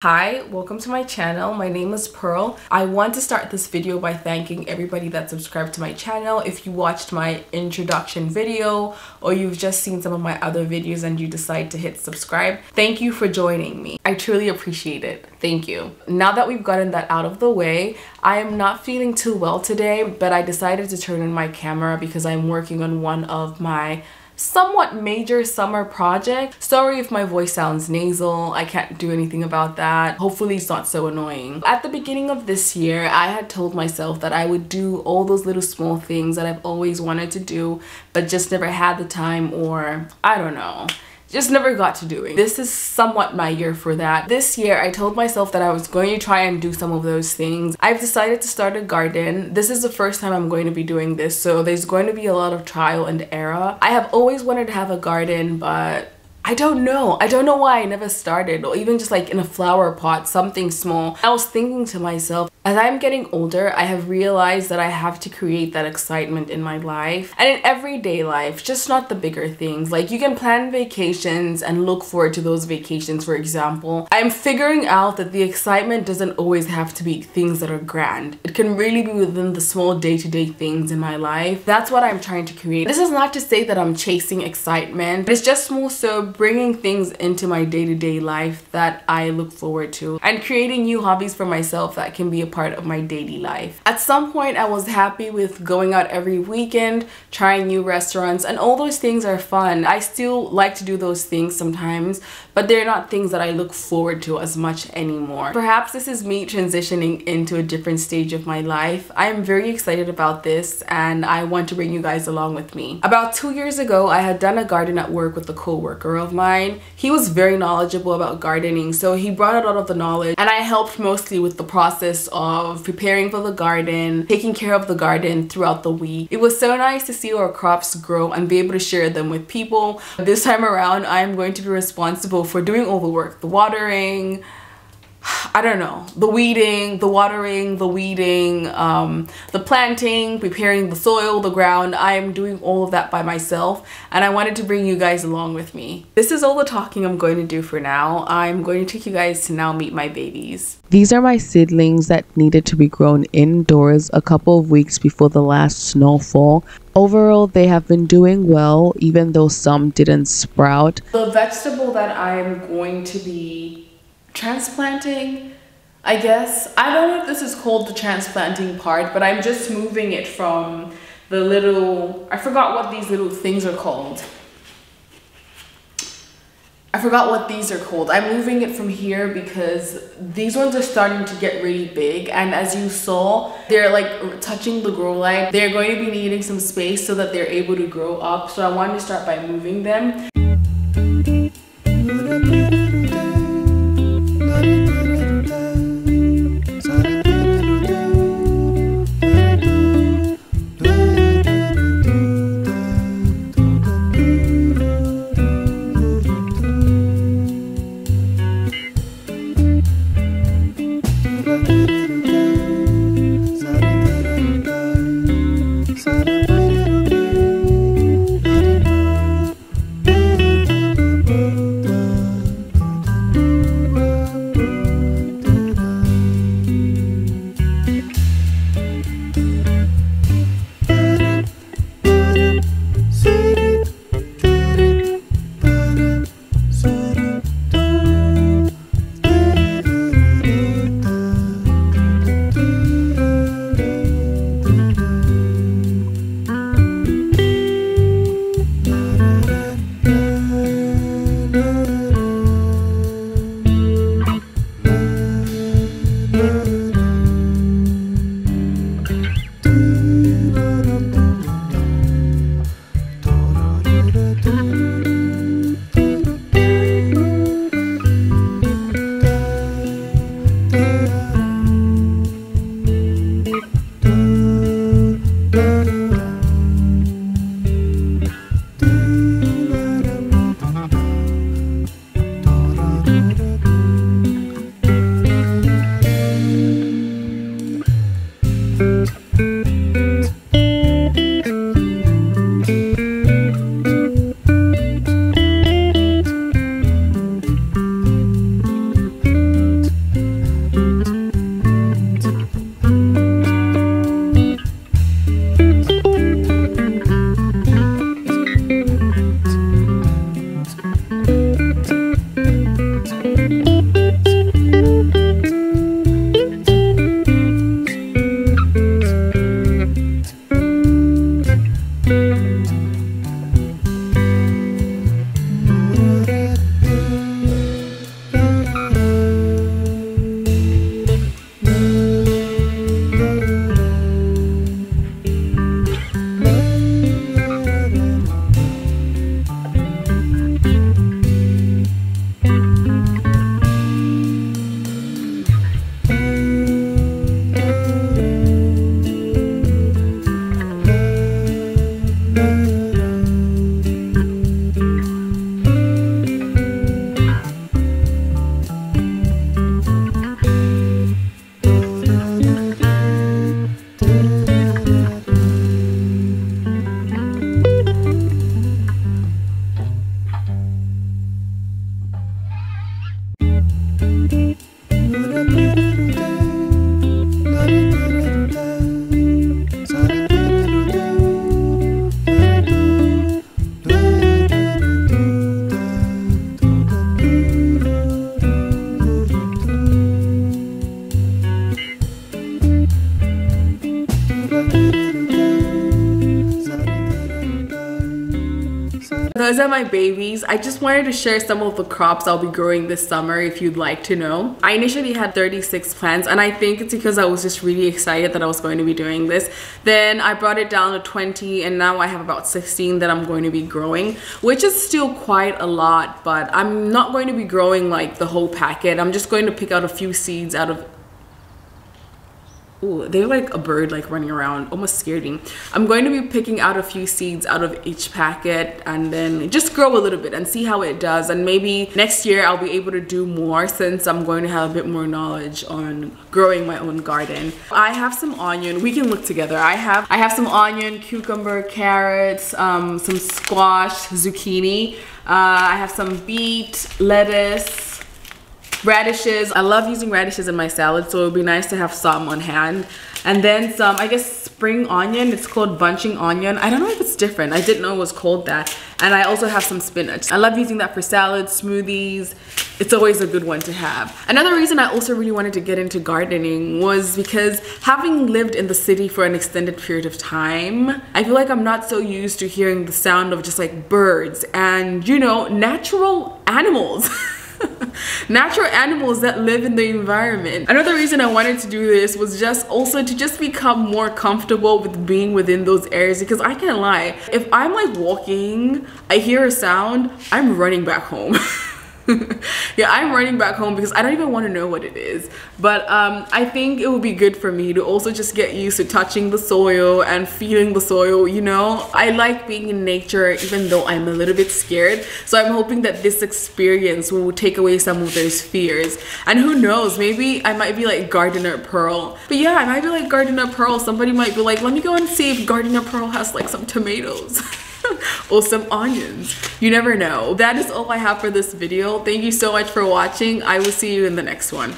Hi, welcome to my channel. My name is Pearl. I want to start this video by thanking everybody that subscribed to my channel. If you watched my introduction video or you've just seen some of my other videos and you decide to hit subscribe, thank you for joining me. I truly appreciate it. Thank you. Now that we've gotten that out of the way, I am not feeling too well today, but I decided to turn on my camera because I'm working on one of my somewhat major summer project. Sorry if my voice sounds nasal. I can't do anything about that. Hopefully it's not so annoying. At the beginning of this year, I had told myself that I would do all those little small things that I've always wanted to do, but just never had the time, or I don't know, just never got to doing. This is somewhat my year for that. This year, I told myself that I was going to try and do some of those things. I've decided to start a garden. This is the first time I'm going to be doing this, so there's going to be a lot of trial and error. I have always wanted to have a garden, but I don't know why I never started, or even just like in a flower pot, something small. I was thinking to myself, as I'm getting older, I have realized that I have to create that excitement in my life and in everyday life, just not the bigger things. Like, you can plan vacations and look forward to those vacations, for example. I'm figuring out that the excitement doesn't always have to be things that are grand. It can really be within the small day-to-day things in my life. That's what I'm trying to create. This is not to say that I'm chasing excitement. It's just more so bringing things into my day-to-day life that I look forward to and creating new hobbies for myself that can be a part of my daily life. At some point, I was happy with going out every weekend, trying new restaurants, and all those things are fun. I still like to do those things sometimes, but they're not things that I look forward to as much anymore. Perhaps this is me transitioning into a different stage of my life. I am very excited about this and I want to bring you guys along with me. About 2 years ago, I had done a garden at work with a co-worker of mine. He was very knowledgeable about gardening, so he brought a lot of the knowledge and I helped mostly with the process of preparing for the garden, taking care of the garden throughout the week. It was so nice to see our crops grow and be able to share them with people. This time around, I'm going to be responsible for doing all the work, the watering, I don't know, the weeding, the watering, the weeding, the planting, preparing the soil, the ground. I am doing all of that by myself and I wanted to bring you guys along with me. This is all the talking I'm going to do for now. I'm going to take you guys to now meet my babies. These are my seedlings that needed to be grown indoors a couple of weeks before the last snowfall. Overall, they have been doing well, even though some didn't sprout. The vegetable that I'm going to be transplanting, I guess. I don't know if this is called the transplanting part, but I'm just moving it from the little, I forgot what these little things are called. I forgot what these are called. I'm moving it from here because these ones are starting to get really big, and as you saw, they're like touching the grow light. They're going to be needing some space so that they're able to grow up, so I wanted to start by moving them. those are my babies. I just wanted to share some of the crops I'll be growing this summer if you'd like to know. I initially had 36 plants, and I think it's because I was just really excited that I was going to be doing this. Then I brought it down to 20, and now I have about 16 that I'm going to be growing, which is still quite a lot, but I'm not going to be growing like the whole packet. I'm just going to pick out a few seeds out of... Ooh, they're like a bird like running around, almost scared me. I'm going to be picking out a few seeds out of each packet and then just grow a little bit and see how it does. And maybe next year I'll be able to do more since I'm going to have a bit more knowledge on growing my own garden. I have some onion. We can look together. I have some onion, cucumber, carrots, some squash, zucchini. I have some beet, lettuce, radishes. I love using radishes in my salad, so it would be nice to have some on hand. And then some, I guess, spring onion. It's called bunching onion. I don't know if it's different. I didn't know it was called that. And I also have some spinach. I love using that for salads, smoothies. It's always a good one to have. Another reason I also really wanted to get into gardening was because having lived in the city for an extended period of time, I feel like I'm not so used to hearing the sound of just like birds and, you know, natural animals. Natural animals that live in the environment. Another reason I wanted to do this was just also to just become more comfortable with being within those areas, because I can't lie, if I'm like walking, I hear a sound, I'm running back home. Yeah, I'm running back home because I don't even want to know what it is. But I think it would be good for me to also just get used to touching the soil and feeling the soil, you know? I like being in nature even though I'm a little bit scared. So I'm hoping that this experience will take away some of those fears. And who knows, maybe I might be like Gardener Pearl. But yeah, I might be like Gardener Pearl. Somebody might be like, let me go and see if Gardener Pearl has like some tomatoes. Or some onions. You never know. That is all I have for this video. Thank you so much for watching. I will see you in the next one.